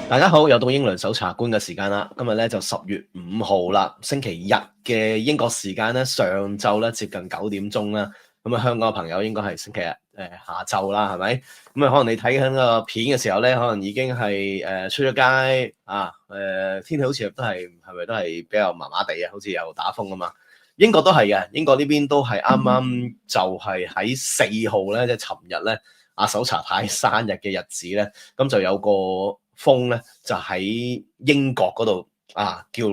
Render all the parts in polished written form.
大家好，又到英倫搜查官嘅時間啦。今日咧就10月5號啦，星期日嘅英國時間咧上晝咧接近9點鐘啦。咁啊，香港嘅朋友應該係星期日下晝啦，係咪？咁啊，可能你睇緊個片嘅時候咧，可能已經係出咗街啊。天氣好似都係咪都係比較麻麻地啊？好似又打風啊嘛。英國都係嘅，英國呢邊都係啱啱就係喺4號咧，即係尋日咧，阿搜查太生日嘅日子咧，咁就有個風咧就喺英國嗰度叫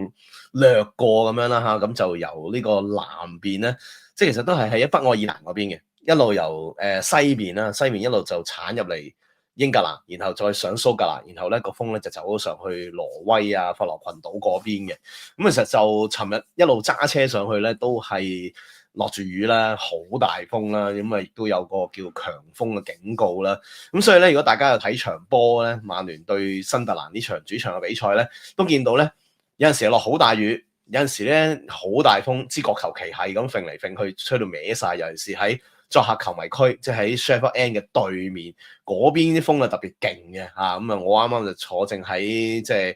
掠過咁樣啦嚇，咁就由呢個南邊咧，即係其實都係喺北愛爾蘭嗰邊嘅，一路由西面啦，西面一路就鏟入嚟英格蘭，然後再上蘇格蘭，然後咧個風咧就走咗上去挪威啊、法羅群島嗰邊嘅。咁其實就尋日一路揸車上去咧，都係落住雨啦，好大風啦，咁啊亦都有個叫強風嘅警告啦。咁所以咧，如果大家有睇場波咧，曼聯對新特蘭呢場主場嘅比賽咧，都見到咧有陣時落好大雨，有陣時咧好大風，支角球旗係咁揈嚟揈去，吹到歪晒。尤其是喺作客球迷區，即係喺 Sheffield End 嘅對面嗰邊啲風啊特別勁嘅嚇。咁啊，我啱啱就坐正喺即係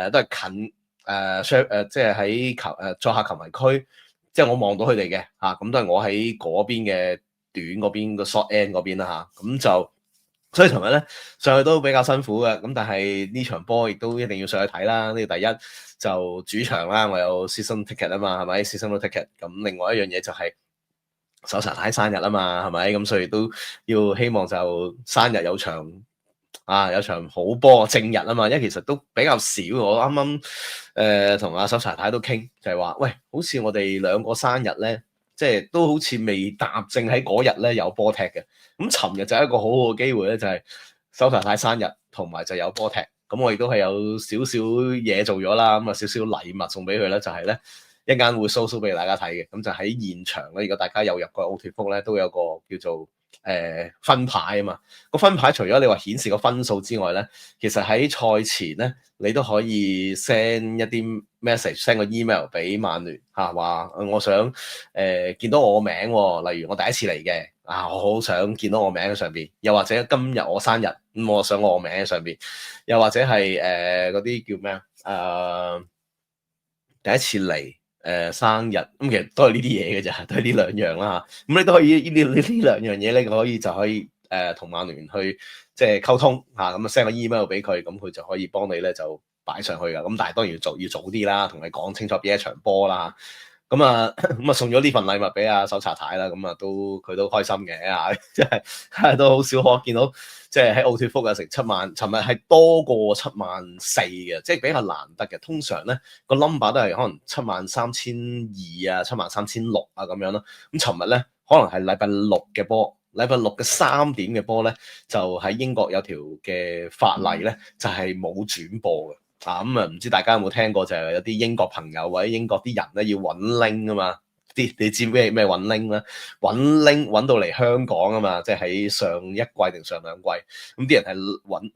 都係近即係喺作客球迷區。即係我望到佢哋嘅嚇，咁都係我喺嗰邊嘅短嗰邊個 short end 嗰邊啦嚇，咁就所以尋日咧上去都比較辛苦嘅，咁但係呢場波亦都一定要上去睇啦。呢個第一就主場啦，我有 season ticket 啊嘛，係咪 season ticket？咁另外一樣嘢就係搜查太生日啊嘛，係咪？咁所以都要希望就生日有場。有場好波正日啊嘛，因為其實都比較少。我啱啱同阿搜查太都傾，就係話，喂，好似我哋兩個生日咧，即係都好似未踏正喺嗰日咧有波踢嘅。咁尋日就係一個好好嘅機會咧，就係搜查太生日，同埋就有波踢。咁我亦都係有少少嘢做咗啦，咁啊少少禮物送俾佢咧，就係咧一陣間會 show 俾大家睇嘅。咁就喺現場咧，如果大家有入過奧脫福咧，都有個叫做分牌啊嘛，個分牌除咗你話顯示個分數之外咧，其實喺賽前咧，你都可以 send 一啲 message，send 個 email 俾曼聯嚇，話我想見到我名喎，例如我第一次嚟嘅我好想見到我名喺上邊，又或者今日我生日咁，我想我名喺上邊，又或者係嗰啲叫咩第一次嚟。生日咁其實都係呢啲嘢嘅咋，都係呢兩樣啦嚇。咁你都可以呢兩樣嘢咧，就可以同曼聯去即係溝通嚇，咁啊 send 個 email 俾佢，咁佢就可以幫你咧就擺上去噶。咁但係當然要早啲啦，同你講清楚邊一場波啦。咁啊送咗呢份禮物俾阿搜查太啦，咁啊佢都開心嘅嚇，即係都好少可見到，即係喺奧脫福啊成7萬，尋日係多過74000嘅，即係比較難得嘅。通常咧個 number 都係可能73200啊、73600啊咁樣咯。咁尋日咧可能係禮拜六嘅波，禮拜六嘅3點嘅波咧，就喺英國有條嘅法例咧，就係冇轉播嘅。唔知大家有冇聽過，就係有啲英國朋友或者英國啲人咧要揾 link 啊嘛，你知咩揾 link 啦？揾 link 揾到嚟香港啊嘛，即係喺上一季定上兩季，咁啲人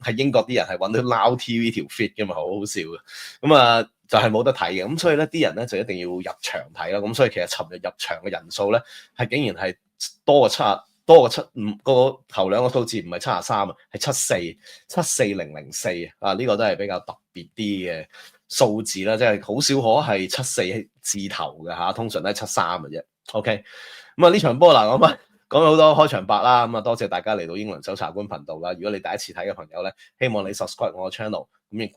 係英國啲人係揾到 Now TV 條 fit 嘅嘛，好好笑嘅。咁就係冇得睇嘅，咁所以咧啲人咧就一定要入場睇啦。咁所以其實尋日入場嘅人數咧係竟然係多過75個頭兩個數字唔係73啊，係74004啊！呢個都係比較特別啲嘅數字啦，即係好少可係74字頭嘅嚇，通常都係73嘅啫。OK，咁呢場波嗱，講咗好多開場白啦，多謝大家嚟到英倫搜查官頻道啦。如果你第一次睇嘅朋友咧，希望你 subscribe 我個 channel。咁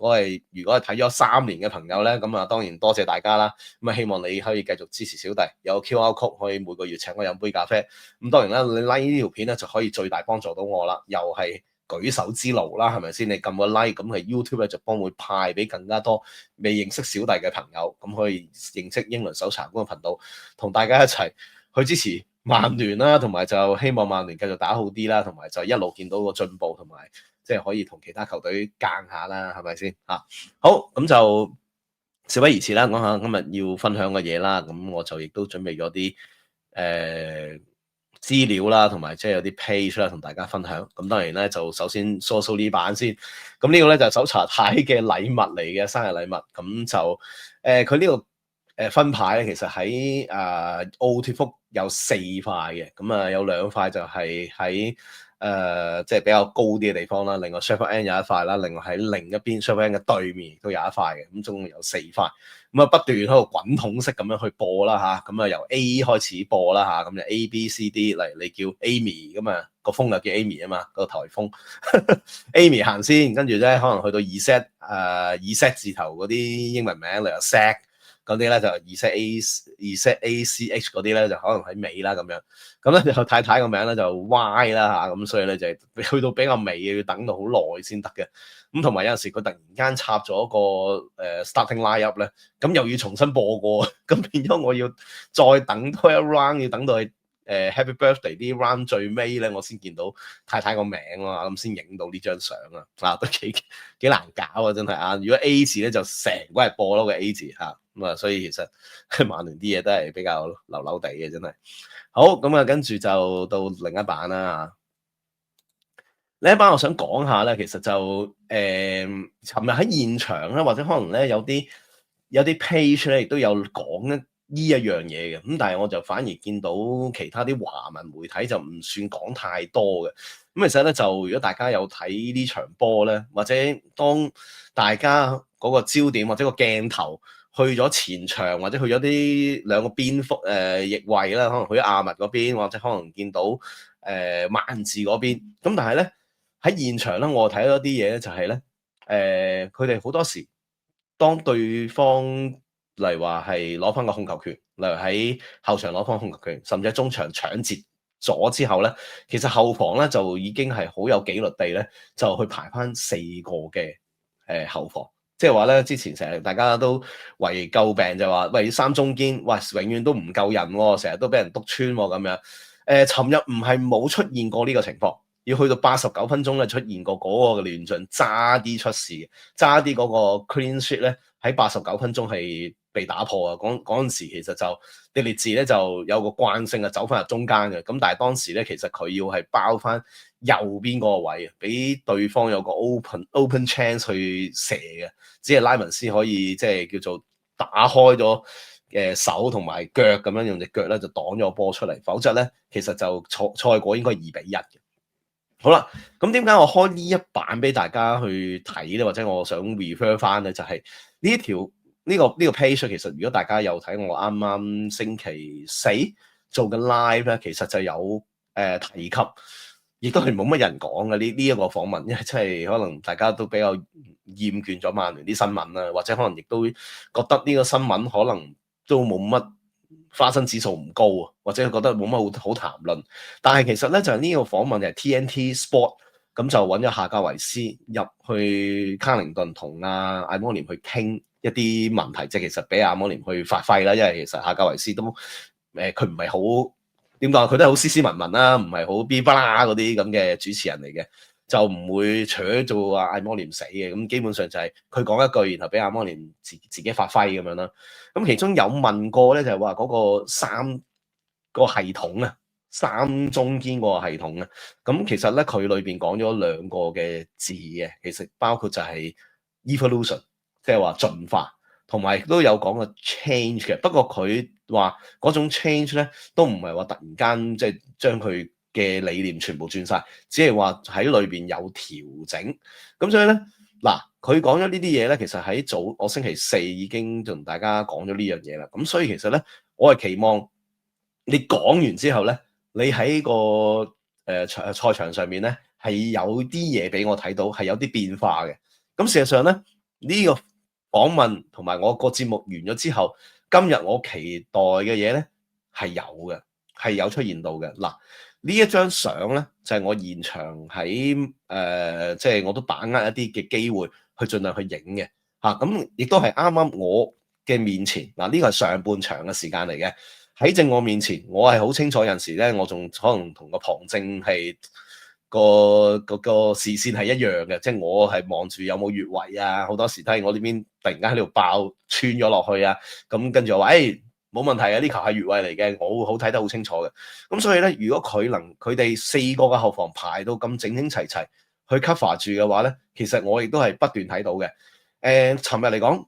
如果係睇咗3年嘅朋友咧，咁當然多謝大家啦。希望你可以繼續支持小弟，有 QR code 可以每個月請我飲杯咖啡。咁當然啦，你 like 呢條片咧就可以最大幫助到我啦，又係舉手之勞啦，係咪先？你撳個 like，咁係 YouTube 咧就幫會派俾更加多未認識小弟嘅朋友，咁可以認識英倫搜查官嘅頻道，同大家一齊去支持曼聯啦，同埋就希望曼聯繼續打好啲啦，同埋就一路見到個進步，同埋即係可以同其他球隊爭下啦，係咪先？好，咁就事不宜遲啦，講下今日要分享嘅嘢啦。咁我就亦都準備咗啲資料啦，同埋即係有啲 page 啦，同大家分享。咁當然咧，就首先 show 呢版先。咁呢個咧就係搜查太嘅禮物嚟嘅，生日禮物。咁就佢呢個分牌咧，其實喺奧脱福有4塊嘅，咁啊有2塊就係喺即係比較高啲嘅地方啦，另外 Sheffield End 有一塊啦，另外喺另一邊 Sheffield End 嘅對面亦都有一塊嘅，咁總共有4塊，咁啊不斷喺度滾筒式咁樣去播啦嚇，咁啊由 A 開始播啦嚇，咁就 A B C D 嚟，你叫 Amy 咁啊個風就叫 Amy 啊嘛，個颱風Amy 行先，跟住咧可能去到2set 字頭嗰啲英文名，例如 Zack。嗰啲咧就2set ACH 嗰啲咧就可能喺尾啦咁樣，咁咧就太太個名咧就 Y 啦嚇，咁所以咧就去到比較尾嘅，要等到好耐先得嘅。咁同埋有陣時佢突然間插咗個starting line up 咧，咁又要重新播過，咁變咗我要再等多一 round，要等到係Happy Birthday 啲 round 最尾咧，我先見到太太個名啊，咁先影到呢張相啊，都幾難搞啊，真係啊！如果 A 字咧就成個係播咯個 A 字嚇。咁啊，所以其實曼聯啲嘢都係比較流流地嘅，真係。好，咁啊，跟住就到另一版啦。另一版我想講下咧，其實就尋日喺現場咧，或者可能咧有啲 page 咧，亦都有講呢一樣嘢嘅。咁但係我就反而見到其他啲華文媒體就唔算講太多嘅。咁其實咧，就如果大家有睇呢場波咧，或者當大家嗰個焦點或者個鏡頭去咗前場，或者去咗啲兩個邊鋒翼位啦，可能去咗亞密嗰邊，或者可能見到萬字嗰邊。咁但係咧喺現場咧，我睇到啲嘢咧就係咧佢哋好多時當對方例如話係攞翻個控球權，例如喺後場攞翻控球權，甚至喺中場搶截咗之後咧，其實後防咧就已經係好有紀律地咧，就去排翻4個嘅後防。即係話咧，之前成日大家都為詬病就話，喂3中堅，喂永遠都唔夠人喎，成日都俾人督穿喎咁樣。尋日唔係冇出現過呢個情況，要去到89分鐘咧出現過嗰個亂象，差啲出事，差啲嗰個 clean sheet 咧喺89分鐘係被打破啊！嗰陣時其實就迪列治咧就有個慣性啊走翻入中間嘅，咁但係當時咧其實佢要係包翻右邊嗰個位，俾對方有個 open chance 去射嘅，只係拉文斯可以即係叫做打開咗手同埋腳咁樣，用隻腳咧就擋咗個波出嚟，否則咧其實就賽果應該2-1嘅。好啦，咁點解我開呢一版俾大家去睇咧，或者我想 refer 翻咧，就係呢條呢個 page 其實如果大家有睇我啱啱星期4做嘅 live 咧，其實就有提及，亦都係冇乜人講嘅呢一個訪問，因為真係可能大家都比較厭倦咗曼聯啲新聞啦，或者可能亦都覺得呢個新聞可能都冇乜花生指數唔高啊，或者覺得冇乜好談論。但係其實咧就係呢個訪問就係 TNT Sport 咁就揾咗夏格維斯入去卡靈頓同艾摩廉去傾一啲問題，即係其實俾阿摩廉去發揮啦。因為其實夏格維斯都佢唔係好點講，佢都係好斯斯文文啦，唔係好嗶吧啦嗰啲咁嘅主持人嚟嘅，就唔會除咗做艾摩廉死嘅。咁基本上就係佢講一句，然後俾阿摩廉自己發揮咁樣啦。咁其中有問過咧，就係話嗰個3個系統啊。3中堅嗰個系統啊，咁其實咧佢裏邊講咗2個嘅字嘅，其實包括就係 evolution，即係話進化，同埋都有講過 change 嘅。不過佢話嗰種 change 咧都唔係話突然間即係將佢嘅理念全部轉晒，只係話喺裏邊有調整。咁所以咧嗱，佢講咗呢啲嘢咧，其實喺我星期4已經同大家講咗呢樣嘢啦。咁所以其實咧，我係期望你講完之後咧。你喺個賽場上面咧，係有啲嘢俾我睇到，係有啲變化嘅。咁事實上咧，呢個訪問同埋我個節目完咗之後，今日我期待嘅嘢咧係有嘅，係有出現到嘅。嗱，呢一張相咧就係我現場喺即係我都把握一啲嘅機會去盡量去影嘅嚇。咁亦都係啱啱我嘅面前嗱，呢個係上半場嘅時間嚟嘅。喺正我面前，我係好清楚有陣時咧，我仲可能同個旁證係個視線係一樣嘅，即係我係望住有冇越位啊，好多時都係我呢邊突然間喺度爆穿咗落去啊，咁跟住我話冇問題啊，呢球係越位嚟嘅，我會好睇得好清楚嘅。咁所以咧，如果佢哋4個嘅後防排到咁整整齊齊去 cover 住嘅話咧，其實我亦都係不斷睇到嘅。尋日嚟講。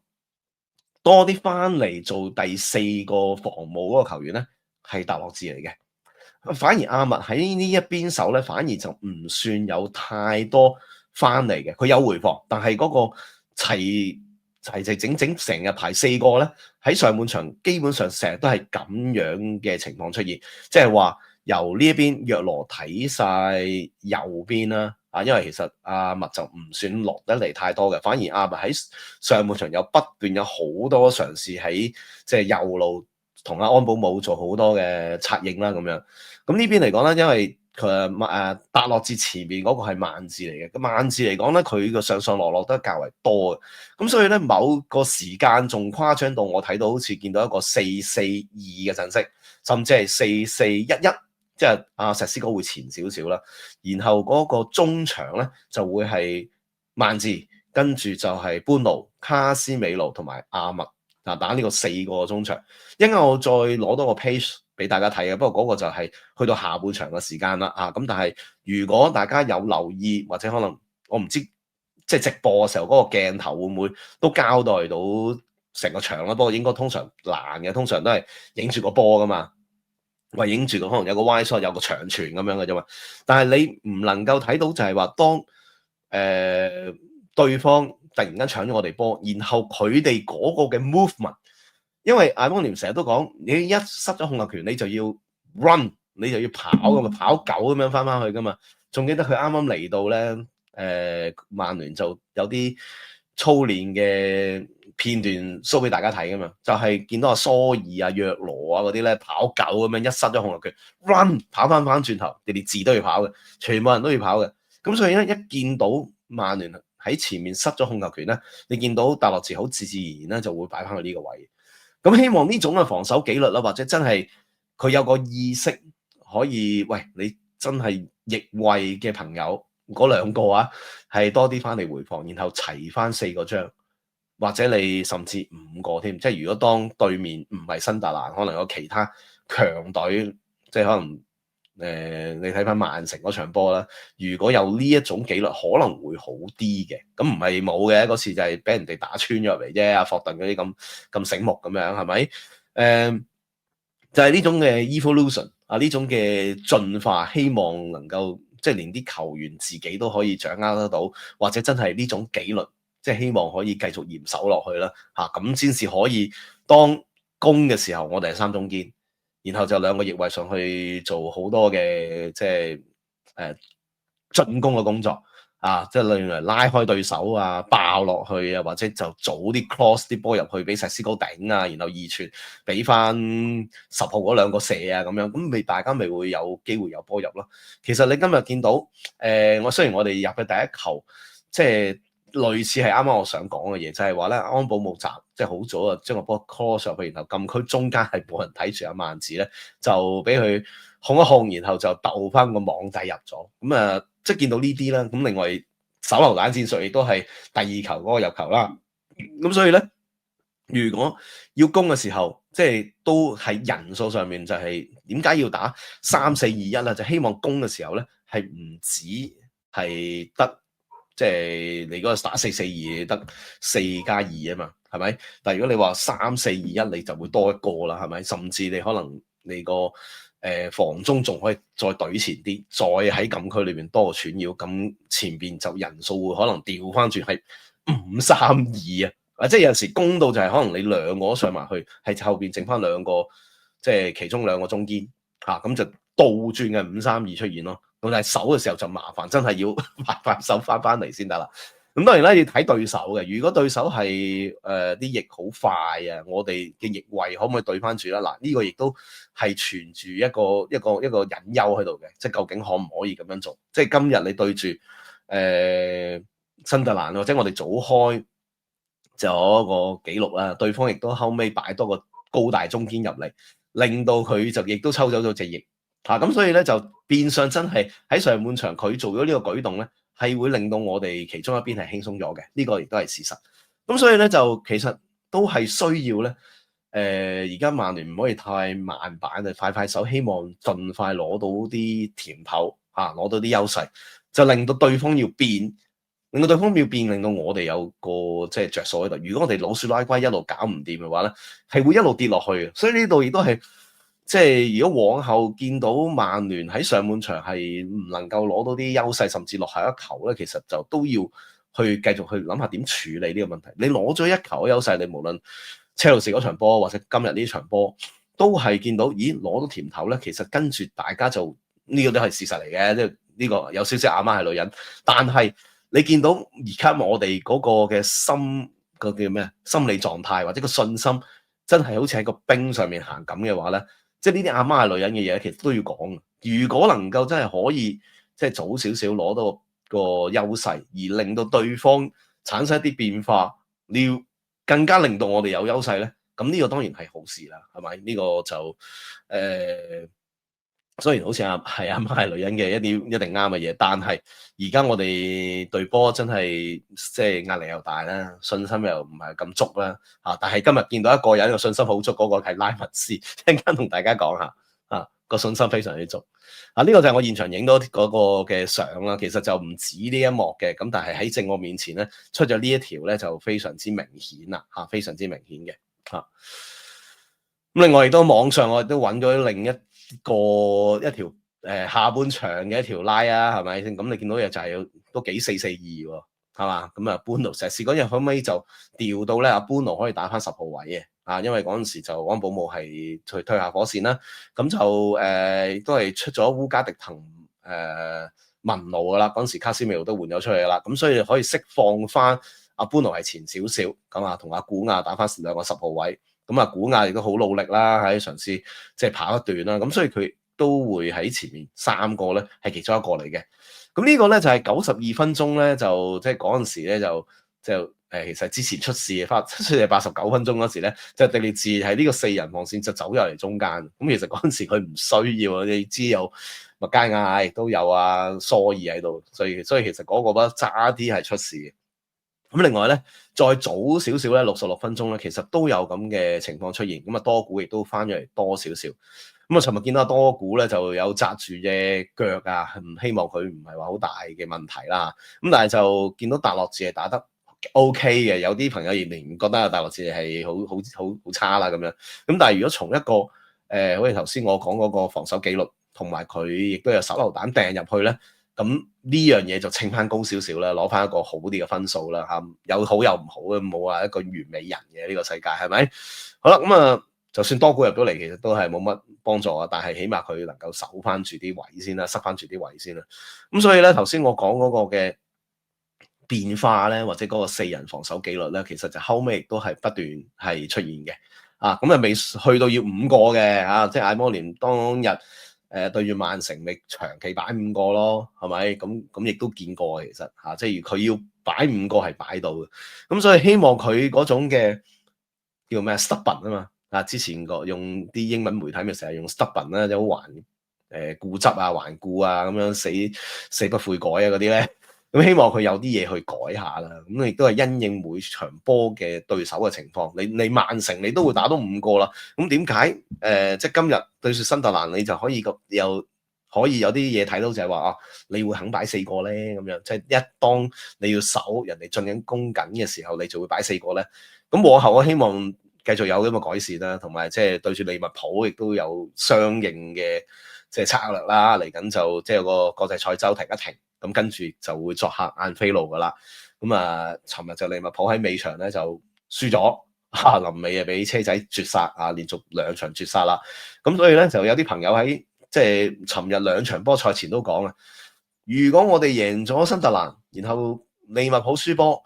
多啲翻嚟做第四個防務嗰個球員咧，係達洛治嚟嘅。反而阿密喺呢一邊手咧，反而就唔算有太多翻嚟嘅。佢有回防，但係嗰個齊整整成日排4個咧，喺上半場基本上成日都係咁樣嘅情況出現，即係話由呢一邊約羅睇晒右邊啦。因為其實阿密就唔算落得嚟太多嘅，反而阿密喺上半場不斷有好多嘗試喺即係右路同阿安保姆做好多嘅策應啦咁樣。咁呢邊嚟講咧，因為佢達洛治前面嗰個係曼治嚟嘅，咁曼治嚟講咧，佢個上上落落都較為多嘅，咁所以咧某個時間仲誇張到我睇到好似見到一個4-4-2嘅陣式，甚至係4-4-1-1。即係阿石斯哥會前少少啦，然後嗰個中場咧就會係曼治，跟住就係班奴、卡斯美路同埋阿密打呢個4個中場。一陣間我再攞多個 page 俾大家睇嘅，不過嗰個就係去到下半場嘅時間啦。咁但係如果大家有留意或者可能我唔知即係直播嘅時候嗰個鏡頭會唔會都交代到成個場啦？不過應該通常難嘅，通常都係影住個波噶嘛。喂，影住可能有個 Y shot 有個長傳咁樣嘅啫嘛，但係你唔能夠睇到就係話當對方突然間搶咗我哋波，然後佢哋嗰個嘅 movement， 因為艾邦廉成日都講，你一失咗控球權，你就要 run， 你就要跑㗎嘛，跑狗咁樣翻去噶嘛。仲記得佢啱啱嚟到咧，曼聯就有啲操練嘅片段 show 俾大家睇噶嘛，就係見到阿蘇爾啊、約羅啊嗰啲咧跑狗咁樣，一失咗控球權 run 跑翻轉頭，你哋字都要跑嘅，全部人都要跑嘅。咁所以咧一見到曼聯喺前面失咗控球權咧，你見到達洛治好自然咧就會擺翻去呢個位。咁希望呢種嘅防守紀律啦，或者真係佢有個意識可以，喂，你真係翼位嘅朋友嗰2個係多啲翻嚟回防，然後齊翻4個張。或者你甚至5個添，即係如果當對面唔係新特蘭，可能有其他強隊，即係可能你睇翻曼城嗰場波啦。如果有呢一種紀律，可能會好啲嘅。咁唔係冇嘅，嗰次就係俾人哋打穿咗入嚟啫。阿霍頓嗰啲咁醒目咁樣係咪？就係呢種嘅 evolution 呢種嘅進化，希望能夠即係連啲球員自己都可以掌握得到，或者真係呢種紀律。即係希望可以繼續嚴守落去啦，咁先至可以當攻嘅時候，我哋係3中堅，然後就2個翼位上去做好多嘅即係進攻嘅工作即係例如拉開對手爆落去或者就早啲 cross 啲波入去俾石斯高頂然後2傳俾翻10號嗰2個射咁樣，咁大家咪會有機會有波入咯。其實你今日見到我雖然我哋入嘅第一球即係。類似係啱啱我想講嘅嘢，就係話咧，安保姆閘即係好早將個波 cross 上去，然後禁區中間係冇人睇住阿曼治咧，就俾佢控一控，然後就鬥翻個網底入咗。咁即係見到呢啲啦。咁另外手榴彈戰術亦都係第2球嗰個入球啦。咁所以咧，如果要攻嘅時候，即係都係人數上面就係點解要打3-4-2-1啦？就希望攻嘅時候咧係唔止係得。即係你嗰個打4-4-2得4+2啊嘛，係咪？但係如果你話3-4-2-1，你就會多一個啦，係咪？甚至你可能你個防中仲可以再懟前啲，再喺禁區裏邊多個串擾，咁前邊就人數會可能調翻轉係5-3-2啊！即係有陣時攻到就係可能你2個都上埋去，係後邊剩翻2個，即係其中2個中堅咁就倒轉嘅5-3-2出現咯。咁但係守嘅時候就麻煩，真係要快手翻嚟先得啦。咁當然啦，要睇對手嘅。如果對手係啲翼好快我哋嘅翼位可唔可以對翻住啦？嗱，呢個亦都係存住一個隱憂喺度嘅，即係究竟可唔可以咁樣做？即係今日你對住新特蘭或者我哋早開就有一個紀錄啦，對方亦都後尾擺多個高大中堅入嚟，令到佢就亦都抽走咗隻翼。咁所以咧就變相真係喺上半場佢做咗呢個舉動咧，係會令到我哋其中一邊係輕鬆咗嘅，呢個亦都係事實。咁所以咧就其實都係需要咧，而家曼聯唔可以太慢板快手，希望盡快攞到啲甜頭攞到啲優勢，就令到對方要變，令到對方要變，令到我哋有個即係着數喺度。如果我哋老鼠拉龜一路搞唔掂嘅話咧，係會一路跌落去嘅。所以呢度亦都係即係如果往後見到曼聯喺上半場係唔能夠攞到啲優勢，甚至落下一球咧，其實就都要去繼續去諗下點處理呢個問題。你攞咗一球嘅優勢，你無論車路士嗰場波或者今日呢場波，都係見到，咦攞到甜頭咧，其實跟住大家就呢個都係事實嚟嘅，即係呢個有少少阿媽係女人，但係你見到而家我哋嗰個嘅心個叫咩心理狀態或者個信心，真係好似喺個冰上面行咁嘅話咧，即係呢啲阿媽係女人嘅嘢，其實都要講。如果能夠真係可以即係早少少攞到個優勢，而令到對方產生一啲變化，你要更加令到我哋有優勢咧，咁呢個當然係好事啦，係咪？呢個就雖然好似阿媽係女人嘅一定啱嘅嘢，但係而家我哋隊波真係即係壓力又大啦，信心又唔係咁足啦嚇。但係今日見到一個人個信心好足，嗰個係拉密斯，陣間同大家講下啊，個信心非常之足啊。呢個就係我現場影到嗰個嘅相啦。其實就唔止呢一幕嘅，咁但係喺正我面前咧出咗呢一條咧就非常之明顯啦嚇，非常之明顯嘅嚇。咁另外亦都網上我亦都揾咗另一條下半場嘅一條拉啊，係咪先？咁你見到嘢就係都幾4-4-2喎，係嘛？咁啊，般奴成試嗰日後尾就調到咧，阿般奴可以打翻10號位嘅啊，因為嗰陣時就安保姆係退下火線啦，咁就都係出咗烏加迪滕文奴噶啦，嗰陣時卡斯米魯都換咗出去噶啦，咁所以可以釋放翻阿般奴係前少少，咁啊同阿古亞打翻兩個10號位。咁啊，古亞亦都好努力啦，喺嘗試即係跑一段啦，咁所以佢都會喺前面3個咧係其中一個嚟嘅。咁呢個咧就係92分鐘咧，就即係嗰陣時咧就其實之前出事嘅，出事係89分鐘嗰時咧，就迪列治喺呢個4人防線就走入嚟中間。咁其實嗰陣時佢唔需要，你知有麥加亞亦都有啊蘇爾喺度，所以其實嗰個咧差啲係出事嘅。咁另外咧，再早少少咧，66分鐘咧，其實都有咁嘅情況出現。咁啊，多古亦都翻咗嚟多少少。咁啊，尋日見到多古咧就有紮住隻腳啊，唔希望佢唔係話好大嘅問題啦。咁但係就見到達洛治係打得 OK 嘅，有啲朋友仍然覺得達洛治係好差啦咁樣。咁但係如果從一個好似頭先我講嗰個防守紀錄，同埋佢亦都有手榴彈掟入去咧。咁呢樣嘢就稱翻高少少啦，攞翻一個好啲嘅分數啦嚇，有好有唔好嘅，冇話一個完美人嘅呢個世界係咪？好啦，咁啊，就算多股入到嚟，其實都係冇乜幫助啊，但係起碼佢能夠守翻住啲位先啦，塞翻住啲位先啦。咁所以咧，頭先我講嗰個嘅變化咧，或者嗰個4人防守紀律咧，其實就後尾亦都係不斷係出現嘅啊。咁啊未去到要5個嘅啊，即係艾摩連當日。對住曼城，咪長期擺5個咯，係咪？咁亦都見過其實嚇，即係佢要擺5個係擺到嘅。咁所以希望佢嗰種嘅叫咩 stubborn 啊嘛，啊之前用啲英文媒體咪成日用 stubborn 啦，即係好固執啊、頑固啊咁樣死不悔改啊嗰啲咧。咁希望佢有啲嘢去改下啦，咁亦都係因應每場波嘅對手嘅情況。你曼城你都會打到5個啦，咁點解即係今日對住新特蘭你就可以又可以有啲嘢睇到就係話啊，你會肯擺4個咧咁樣，即係一當你要守人哋進緊攻緊嘅時候，你就會擺4個咧。咁往後我希望繼續有咁嘅改善啦，同埋即係對住利物浦亦都有相應嘅即係策略啦。嚟緊就即係有個國際賽周停一停。咁跟住就會作客晏菲路噶啦，咁啊，尋日就利物浦喺尾場咧就輸咗，臨尾啊俾車仔絕殺啊，連續2場絕殺啦。咁所以咧就有啲朋友喺即係尋日2場波賽前都講啊，如果我哋贏咗新特蘭，然後利物浦輸波，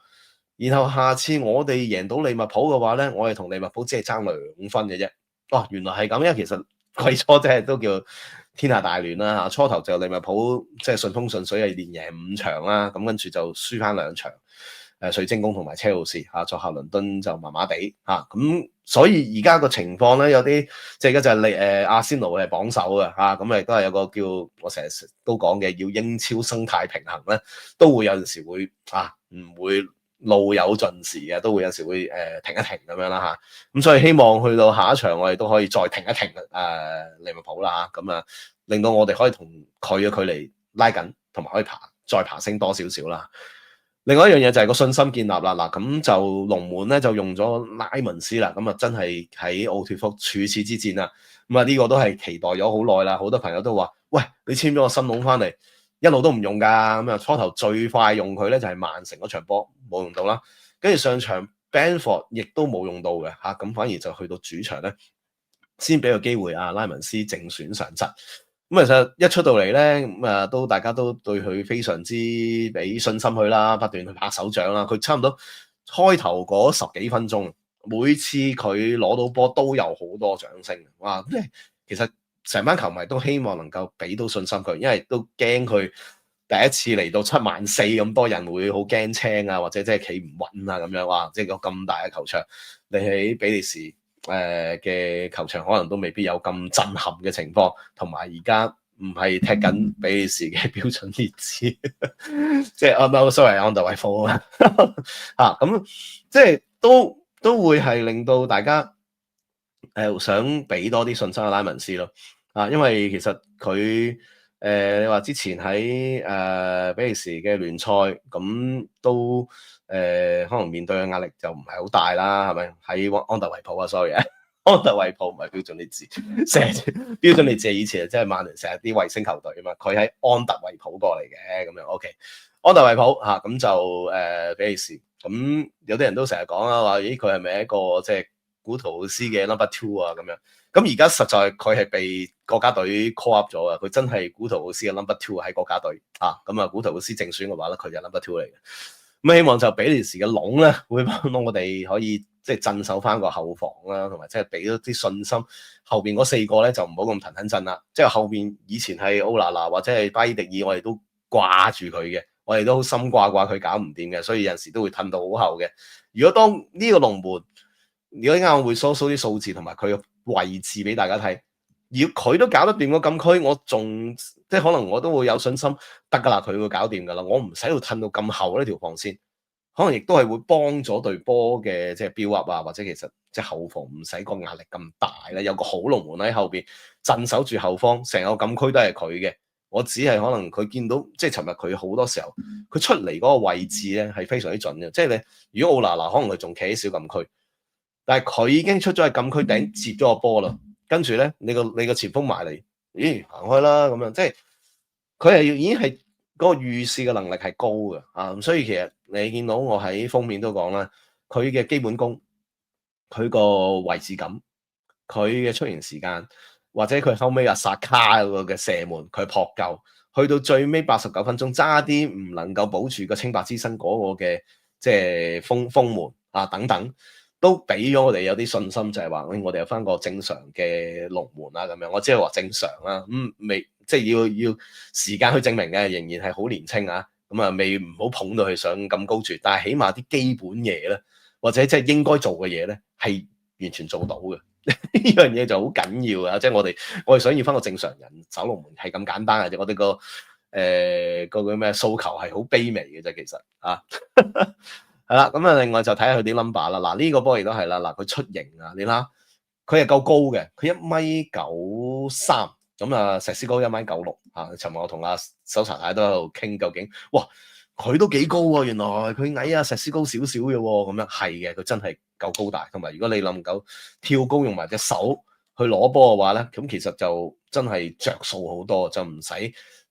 然後下次我哋贏到利物浦嘅話咧，我哋同利物浦只係爭2分嘅啫。哦，原來係咁樣，其實季初即係都叫天下大亂啦嚇，初頭就利物浦即係順風順水係連贏5場啦，咁跟住就輸翻2場，水晶宮同埋車路士嚇，作客倫敦就麻麻地嚇，咁所以而家個情況咧有啲即係而家就係阿仙奴係榜首嘅嚇，咁亦都係有個叫我成日都講嘅要英超生態平衡咧，都會有陣時會唔會路有盡時嘅，都會有時會停一停咁樣啦嚇，咁所以希望去到下一場我哋都可以再停一停利物浦啦嚇，咁啊令到我哋可以同佢嘅距離拉緊，同埋可以再爬升多少少啦。另外一樣嘢就係個信心建立啦。嗱，咁就龍門咧就用咗拉文斯啦，咁啊真係喺奧脱福處次之戰啦。咁啊呢個都係期待咗好耐啦，好多朋友都話：喂，你簽咗個新龍翻嚟，一路都唔用㗎。咁啊初頭最快用佢咧就係曼城嗰場波冇用到啦，跟住上場 Brentford 亦都冇用到嘅嚇，咁反而就去到主場咧先俾個機會拉文斯正選上陣。咁其實一出到嚟咧，都大家都對佢非常之俾信心佢啦，不斷去拍手掌啦。佢差唔多開頭嗰10幾分鐘，每次佢攞到波都有好多掌聲。哇！即係其實成班球迷都希望能夠俾到信心佢，因為都驚佢第一次嚟到74,000咁多人會好驚青啊，或者即係企唔穩啊咁樣。哇！即係個咁大嘅球場，你喺比利時嘅球場可能都未必有咁震撼嘅情況，同埋而家唔係踢緊比利時嘅標準列支，即係sorry 安特衛普啊，咁即係都會係令到大家想俾多啲信心嘅拉文斯咯，因為其實佢你話之前喺比利時嘅聯賽咁都可能面對嘅壓力就唔係好大啦，係咪？喺安特衛普啊 ，sorry 啊，安特衛普唔係標準列支，成日標準列支以前即係曼聯成日啲衛星球隊啊嘛，佢喺安特衛普過嚟嘅咁樣 OK， 安特衛普咁就比利時，咁有啲人都成日講啦，話咦佢係咪一個即係古圖斯嘅 number 2啊咁樣？咁而家實在佢係被國家隊 call up 咗啊！佢真係古圖奧斯嘅 number 2喺國家隊咁啊古圖奧斯正選嘅話咧，佢就 number 2嚟嘅。咁希望就比利時嘅籠咧，會幫到我哋可以即係鎮守翻個後防啦，同埋即係俾咗啲信心。後邊嗰4個咧就唔好咁騰騰震啦。即係後邊以前係奧拿拿或者係巴伊迪爾，我哋都掛住佢嘅，我哋都好心掛佢搞唔掂嘅，所以有陣時都會褪到好後嘅。如果當呢個龍門，如果啱我會搜啲數字同埋佢嘅位置俾大家睇，如果佢都搞得掂個禁區，我仲即係可能我都會有信心得噶啦，佢會搞掂噶啦，我唔使要褪到咁後呢條防線，可能亦都係會幫咗隊波嘅即係 build up 啊，或者其實即係後防唔使個壓力咁大咧，有個好龍門喺後邊鎮守住後方，成個禁區都係佢嘅。我只係可能佢見到即係尋日佢好多時候佢出嚟嗰個位置咧係非常之準嘅，即係你如果奧拿拿可能佢仲企喺小禁區。但係佢已經出咗去禁區頂接咗個波啦，跟住咧你個前鋒埋嚟，咦行開啦咁樣，即係佢係已經係嗰個預視嘅能力係高嘅咁所以其實你見到我喺封面都講啦，佢嘅基本功、佢個位置感、佢嘅出現時間，或者佢後尾阿薩卡嗰個嘅射門，佢撲救，去到最尾89分鐘差啲唔能夠保住個清白之身嗰個嘅即係封門等等。都俾咗我哋有啲信心，就係話我哋有翻個正常嘅龍門啦，咁樣我只係話正常啦，未即係要時間去證明嘅，仍然係好年青啊，咁啊未唔好捧到佢上咁高處，但係起碼啲基本嘢咧，或者即係應該做嘅嘢咧，係完全做到嘅，呢樣嘢就好緊要啊！即係我哋想要翻個正常人守龍門係咁簡單嘅啫，我哋個叫咩訴求係好卑微嘅啫，其實係啦，咁啊，另外就睇下佢啲 number 啦。嗱，呢個波亦都係啦。嗱，佢出型啊，你睇佢係夠高嘅，佢1.93米，咁啊，石斯高1.96米嚇。尋日我同阿搜查太都喺度傾，究竟哇，佢都幾高喎？原來佢矮啊，石斯高少少嘅喎。咁樣係嘅，佢真係夠高大。同埋如果你能夠跳高用埋隻手去攞波嘅話咧，咁其實就真係着數好多，就唔使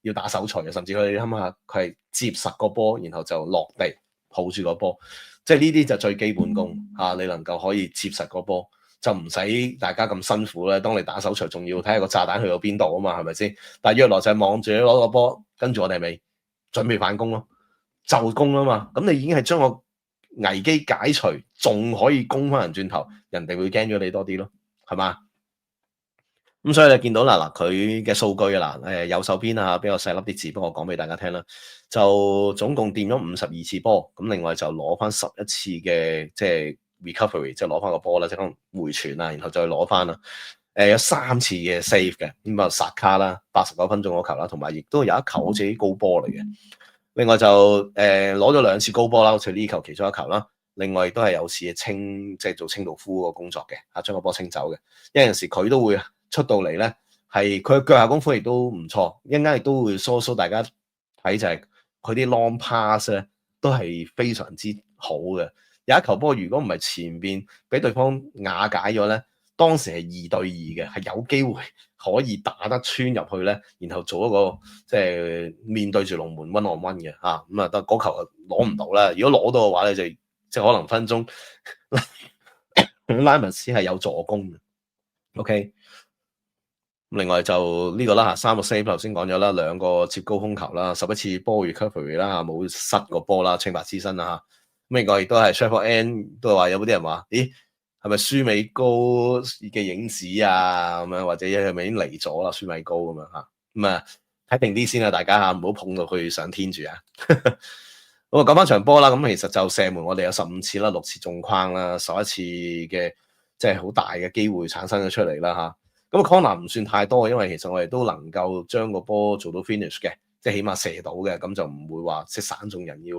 要打手錘嘅。甚至佢你諗下，佢係接實個波，然後就落地。抱住個波，即係呢啲就最基本功你能夠可以接實個波，就唔使大家咁辛苦咧。當你打手錘，仲要睇下個炸彈去到邊度啊嘛，係咪先？但係約來就係望住你攞個波，跟住我哋咪準備反攻咯，就攻啊嘛。咁你已經係將個危機解除，仲可以攻翻人轉頭，人哋會驚咗你多啲咯，係嘛？咁所以你見到嗱佢嘅數據右手邊比較細粒啲字，不過我講俾大家聽啦。就總共掂咗52次波，咁另外就攞翻11次嘅即係 recovery，即係攞翻個波啦，即係可能回傳然後再攞翻啦。有3次嘅 save 嘅，咁啊薩卡啦，89分鐘嗰球啦，同埋亦都有一球好似啲高波嚟嘅。另外就攞咗2次高波啦，好似呢球其中一球啦。另外亦都係有次即係做清道夫個工作嘅，將個波清走嘅。有陣時佢都會出到嚟咧，係佢腳下功夫亦都唔錯，一陣間亦都會 show 大家睇就係佢啲 long pass 咧都係非常之好嘅。有一球波如果唔係前邊俾對方瓦解咗咧，當時係2對2嘅，係有機會可以打得穿入去咧，然後做一個即係面對住龍門 one on one 嘅嚇，咁啊得嗰球就攞唔到啦。如果攞到嘅話咧，就即係可能分鐘拉文斯係有助攻嘅。OK。另外就呢個啦嚇，3個 save 頭先講咗啦，2個接高空球啦，11次波 recovery 啦，冇失過波啦，清白之身啦嚇。咁另外亦都係 Sheffield N 都係話有啲人話，咦係咪舒美高嘅影子啊咁樣，或者係咪已經嚟咗啦舒美高咁樣嚇？咁啊睇定啲先啦，大家嚇唔好碰到佢上天住啊！咁啊講翻場波啦，咁其實就射門我哋有15次啦，6次中框啦，11次嘅即係好大嘅機會產生咗出嚟啦嚇。咁 corner 唔算太多，因為其實我哋都能夠將個波做到 finish 嘅，即係起碼射到嘅，咁就唔會話即係散眾人要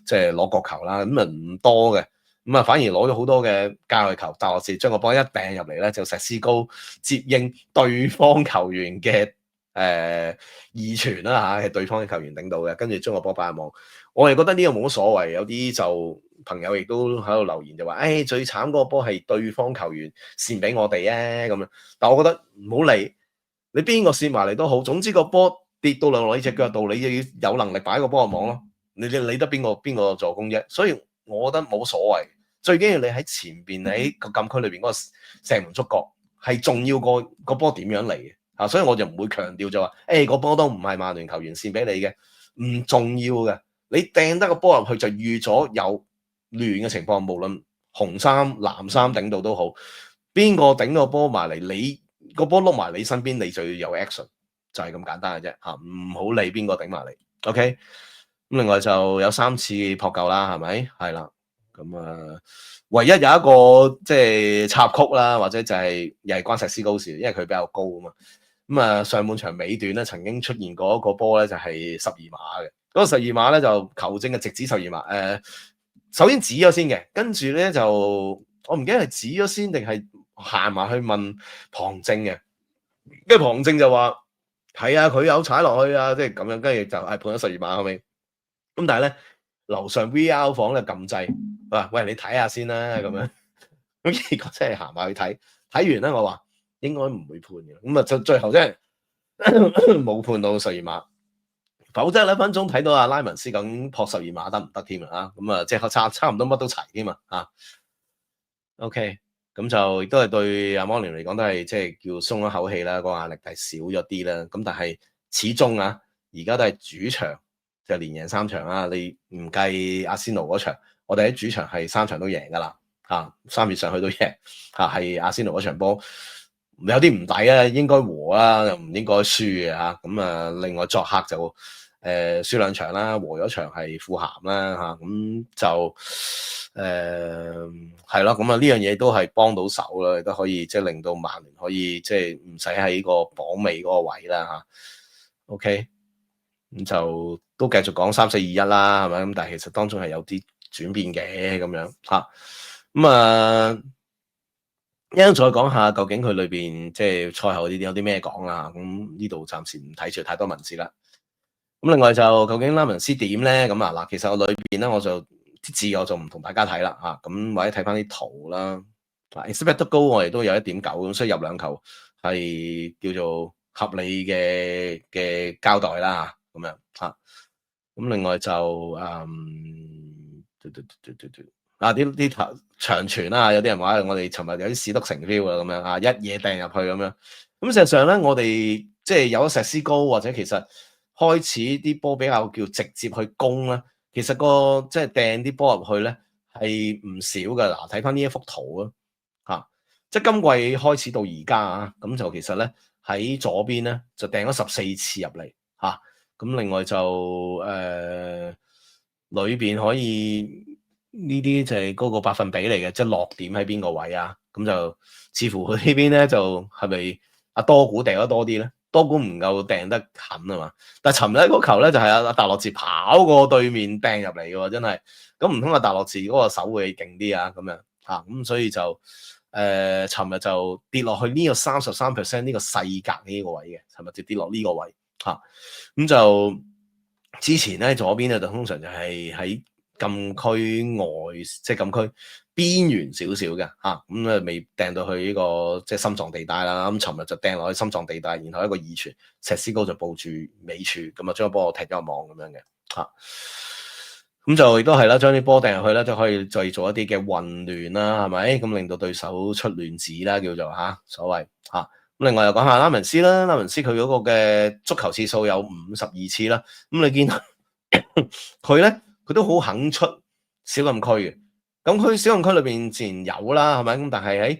即係攞角球啦。咁啊唔多嘅，咁啊反而攞咗好多嘅界外球，但我自將個波一掟入嚟咧，就石斯高接應對方球員嘅二傳啦嚇，係對方嘅球員頂到嘅，跟住將個波擺入網。我哋覺得呢個冇乜所謂，有啲就朋友亦都喺度留言就話，最慘嗰個波係對方球員扇俾我哋啊咁樣。但我覺得唔好理，你邊個扇埋嚟都好，總之個波跌到落你隻腳度，你就要有能力擺個波入網咯。你理得邊個助攻啫？所以我覺得冇所謂，最緊要你喺前邊喺個禁區裏邊嗰個射門觸角係重要過個波點樣嚟嘅嚇，所以我就唔會強調就話，個波都唔係曼聯球員扇俾你嘅，唔重要嘅。你掟得個波入去就預咗有亂嘅情況，無論紅衫藍衫頂到都好，邊個頂個波埋嚟，你個波碌埋你身邊，你就要有 action， 就係咁簡單嘅啫嚇，唔好理邊個頂埋嚟。OK， 咁另外就有3次撲救啦，係咪？係啦，咁啊，唯一有一個即係插曲啦，或者就係又係關石斯高事，因為佢比較高啊嘛。咁啊，上半場尾段咧，曾經出現過一個波咧，就係12碼嘅。嗰個12碼咧就球證嘅直指12碼，首先指咗先嘅，跟住咧就我唔記得係指咗先定係行埋去問旁證嘅，跟住旁證就話係啊，佢有踩落去啊，即係咁樣，跟住就係判咗12碼後尾。咁但係咧樓上 VR 房咧撳掣，話喂你睇下先啦咁樣，咁結果真係行埋去睇，睇完咧我話應該唔會判嘅，咁啊就最後真係冇判到12碼。否則2分鐘睇到阿拉文斯咁撲12碼得唔得添啊？咁啊，即係差唔多乜都齊添啊！嚇 ，OK，咁就亦都係對阿摩連嚟講都係即係叫鬆一口氣啦，個壓力係少咗啲啦。咁但係始終啊，而家都係主場，就連贏3場啦。你唔計阿仙奴嗰場，我哋喺主場係3場都贏噶啦。3月上去都贏嚇，係阿仙奴嗰場波有啲唔抵啊，應該和啦，又唔應該輸嘅嚇。咁啊，另外作客就輸2場啦，和咗場係富咸啦嚇，咁就係咯，咁啊呢樣嘢都係幫到手啦，亦都可以即係令到曼聯可以即係唔使喺個榜尾嗰個位啦嚇。OK，咁就都繼續講3-4-2-1啦，係咪？咁但係其實當中係有啲轉變嘅咁樣嚇。咁啊，一陣再講下究竟佢裏邊即係賽後呢啲有啲咩講啦。咁呢度暫時唔睇住太多文字啦。咁另外就究竟拉文斯點咧？咁啊嗱，其實我裏邊咧我就啲字我就唔同大家睇啦嚇，咁或者睇翻啲圖啦。expected goal 我哋都有1.9，咁所以入2球係叫做合理嘅交代啦嚇，咁樣嚇。咁另外就啲長傳啦，有啲人話我哋尋日有啲史篤城 feel 啊，咁樣啊，一嘢掟入去咁樣。咁事實上咧，我哋即係有咗石斯高或者其實開始啲波比較叫直接去攻啦，其實個即係掟啲波入去咧係唔少噶。嗱，睇翻呢一幅圖啊，嚇，即係今季開始到而家啊，咁就其實咧喺左邊咧就掟咗14次入嚟嚇，咁另外就裏邊可以呢啲就係嗰個百分比嚟嘅，即係落點喺邊個位啊？咁就似乎佢呢邊咧就係咪阿多古掟得多啲咧？多股唔夠掟得近啊嘛，但係尋日嗰球咧就係阿達洛治跑過對面掟入嚟嘅喎，真係咁唔通阿達洛治嗰個手會勁啲啊咁樣嚇，咁所以就尋日就跌落去呢個33%呢個細格呢個位嘅，尋日就跌落呢個位嚇，咁就之前咧左邊咧就通常就係喺禁區外，即係禁區邊緣少少嘅嚇，咁啊未掟到去呢個即係心臟地帶啦。咁尋日就掟落去心臟地帶，然後一個二傳石屎高就抱住尾柱，咁啊將個波踢咗入網咁樣嘅嚇。咁就亦都係啦，將啲波掟入去咧，就可以再做一啲嘅混亂啦，係咪？咁令到對手出亂子啦，叫做所謂嚇。咁另外又講下拉文斯啦，拉文斯佢嗰個嘅足球次數有52次啦。咁你見佢咧，佢都好肯出小禁區嘅。咁佢小禁區裏邊自然有啦，係咪？咁但係喺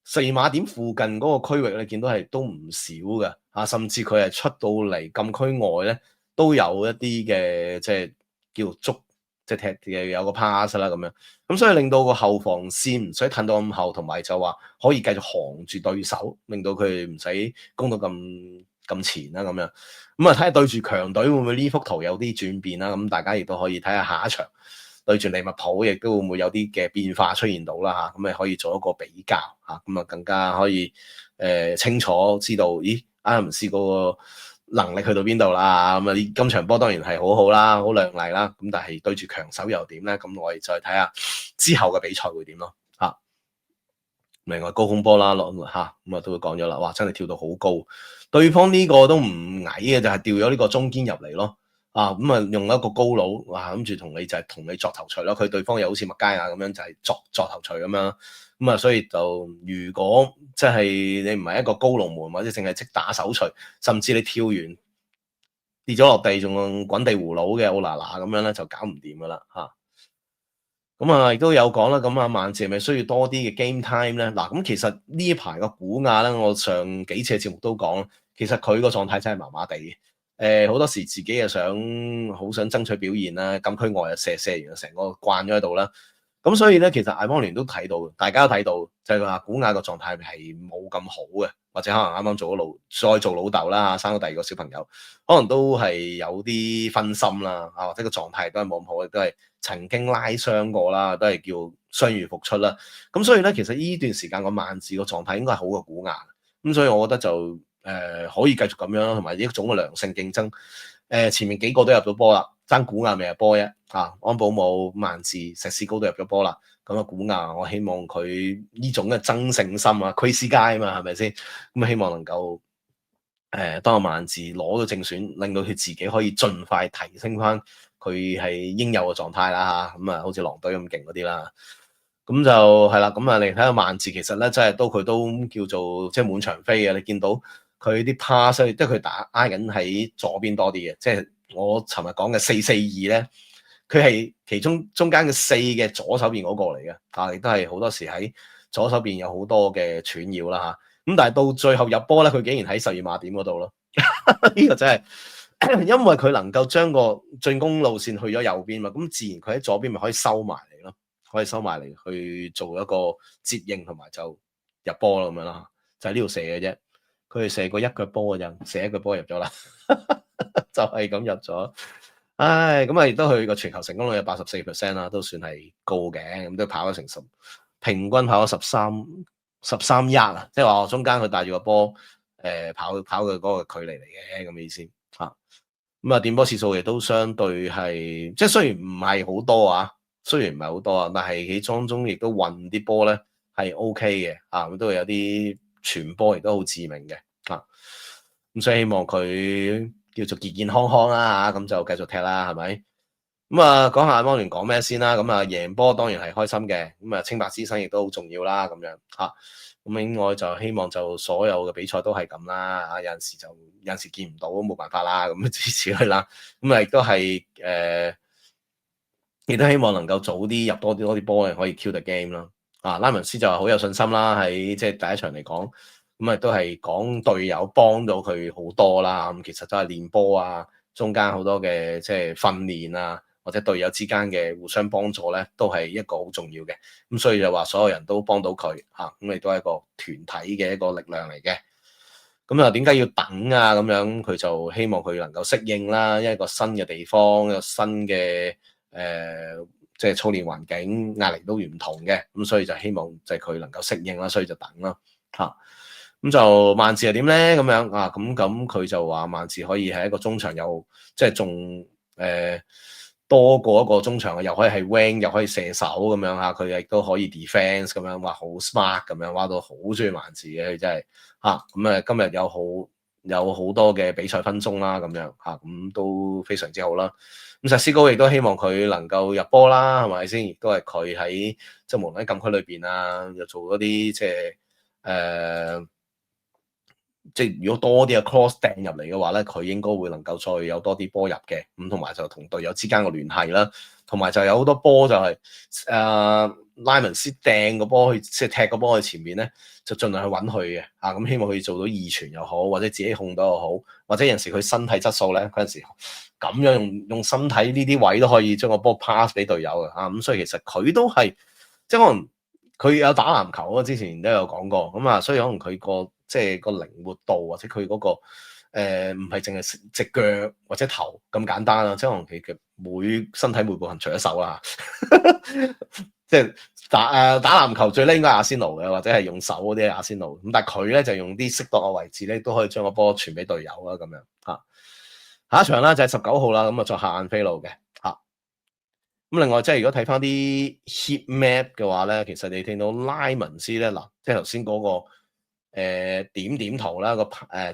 射碼點附近嗰個區域，你見到係都唔少嘅嚇，甚至佢係出到嚟禁區外咧，都有一啲嘅即係叫捉。即係踢嘅有個 pass 啦咁樣，咁所以令到個後防線唔使褪到咁後，同埋就話可以繼續扛住對手，令到佢唔使攻到咁前啦咁樣。咁啊睇下對住強隊會唔會呢幅圖有啲轉變啦？咁大家亦都可以睇下下一場對住利物浦，亦都會唔會有啲嘅變化出現到啦嚇。咁你可以做一個比較嚇，咁啊更加可以清楚知道，咦啱唔試過能力去到邊度啦？咁啊，今場波當然係好好啦，好亮麗啦。咁但係對住強手又點咧？咁我哋再睇下之後嘅比賽會點咯。另外高空波啦，咁啊都會講咗啦。哇，真係跳到好高，對方呢個都唔矮嘅，就係掉咗呢個中堅入嚟咯。咁啊用一個高佬，哇諗住同你作頭槌咯。佢對方又好似麥佳亞咁樣，就係作頭槌咁樣。咁啊，所以就如果即係你唔係一個高龍門，或者淨係識打手錘，甚至你跳完跌咗落地仲滾地葫蘆嘅奧拿拿咁樣咧，就搞唔掂噶啦嚇。咁啊，亦都有講啦。咁啊，曼治係咪需要多啲嘅 game time 咧？嗱，咁其實呢一排個古亞咧，我上幾次嘅節目都講，其實佢個狀態真係麻麻地嘅。好多時自己又好想爭取表現啦，禁區外又射完，成個慣咗喺度啦。咁所以咧，其實艾邦聯都睇到，大家都睇到，就係話古亞個狀態係冇咁好嘅，或者可能啱啱再做老豆啦，生咗第二個小朋友，可能都係有啲分心啦，或者個狀態都係冇咁好，都係曾經拉傷過啦，都係叫傷愈復出啦。咁所以咧，其實呢段時間個曼治個狀態應該係好過古亞，咁所以我覺得就可以繼續咁樣，同埋一種嘅良性競爭。前面幾個都入到波啦，爭古亞未入波啫。安保姆、曼治、石屎高都入咗波啦。咁啊，古亞我希望佢呢種嘅爭勝心啊，Crazy Guy 啊嘛，係咪先？咁希望能夠當個曼治攞到正選，令到佢自己可以盡快提升翻佢係應有嘅狀態啦嚇。咁啊，好似狼隊咁勁嗰啲啦。咁就係啦。咁啊，你睇下曼治其實咧，真係佢都叫做即係滿場飛嘅。你見到佢啲 pass，即係佢打挨緊喺左邊多啲嘅。即係我尋日講嘅4-4-2咧，佢係其中間嘅4嘅左手邊嗰個嚟嘅。亦都係好多時喺左手邊有好多嘅串擾啦嚇。咁但係到最後入波咧，佢竟然喺12碼點嗰度咯。呢個真係因為佢能夠將個進攻路線去咗右邊嘛，咁自然佢喺左邊咪可以收埋嚟咯，可以收埋嚟去做一個接應同埋就入波咯咁樣啦，就係呢度射嘅啫。佢哋射過一腳波嘅啫，射一腳波入咗啦，就係咁入咗。唉，咁啊亦都佢個傳球成功率有84%啦，都算係高嘅，咁都跑咗成平均跑咗13 yard 啊，即係話我中間佢帶住個波跑嘅嗰個距離嚟嘅咁嘅意思嚇。咁啊，點波次數亦都相對係，即係雖然唔係好多啊，但係喺中亦都運啲波咧係 OK 嘅咁都會有啲傳波亦都好致命嘅咁所以希望佢叫做健健康康啦咁就繼續踢啦，係咪？咁啊，講下艾邦聯講咩先啦。咁啊，贏波當然係開心嘅，咁啊，清白之身亦都好重要啦，咁樣咁另外就希望就所有嘅比賽都係咁啦，有陣時見唔到冇辦法啦，咁支持佢啦。咁啊，亦都係亦都希望能夠早啲入多啲波，可以 kill the game 咯。拉文斯就係好有信心啦，喺即係第一場嚟講，咁啊都係講隊友幫到佢好多啦。咁其實都係練波啊，中間好多嘅即係訓練啊，或者隊友之間嘅互相幫助咧，都係一個好重要嘅。咁所以就話所有人都幫到佢咁亦都係一個團體嘅一個力量嚟嘅。咁啊，點解要等啊？咁樣佢就希望佢能夠適應啦，因為一個新嘅地方，一個新嘅即係操練環境，壓力都唔同嘅。咁所以就希望就係佢能夠適應啦，所以就等啦咁就曼治係點咧？咁樣咁佢就話曼治可以係一個中場有即係仲多過一個中場嘅，又可以係 wing 又可以射手咁樣嚇，佢亦都可以 defence 咁樣，哇好 smart 咁樣，哇到好中意萬字嘅佢真係嚇，咁今日有好多嘅比賽分鐘啦咁樣嚇，咁都非常之好啦。咁石斯高亦都希望佢能夠入波啦，係咪先？亦都係佢喺即係無論喺禁區裏邊啊，又做嗰啲即係如果多啲嘅 cross 掟入嚟嘅話咧，佢應該會能夠再有多啲波入嘅，咁同埋就同隊友之間嘅聯繫啦，同埋就有好多波就係拉文斯掟個波去，即係踢個波去前面咧，就盡量去揾佢嘅嚇，咁希望佢做到二傳又好，或者自己控到又好，或者有陣時佢身體質素咧嗰陣時咁樣用身體呢啲位都可以將個波 pass 俾隊友嘅嚇，咁所以其實佢都係即係可能佢有打籃球啊，之前都有講過咁啊，所以可能佢個即係個靈活度或者佢嗰個唔係淨係隻腳或者頭咁簡單啊，即係可能佢嘅身體每部分除咗手啦即係打籃球最叻應該係阿仙奴嘅，或者係用手嗰啲阿仙奴咁，但係佢咧就用啲適當嘅位置咧都可以將個波傳俾隊友啦咁樣嚇。下一場啦就係19號啦，咁啊作客晏菲路嘅嚇。咁另外即係如果睇翻啲 heat map 嘅話咧，其實你聽到拉文斯咧嗱，即係頭先嗰個點圖啦，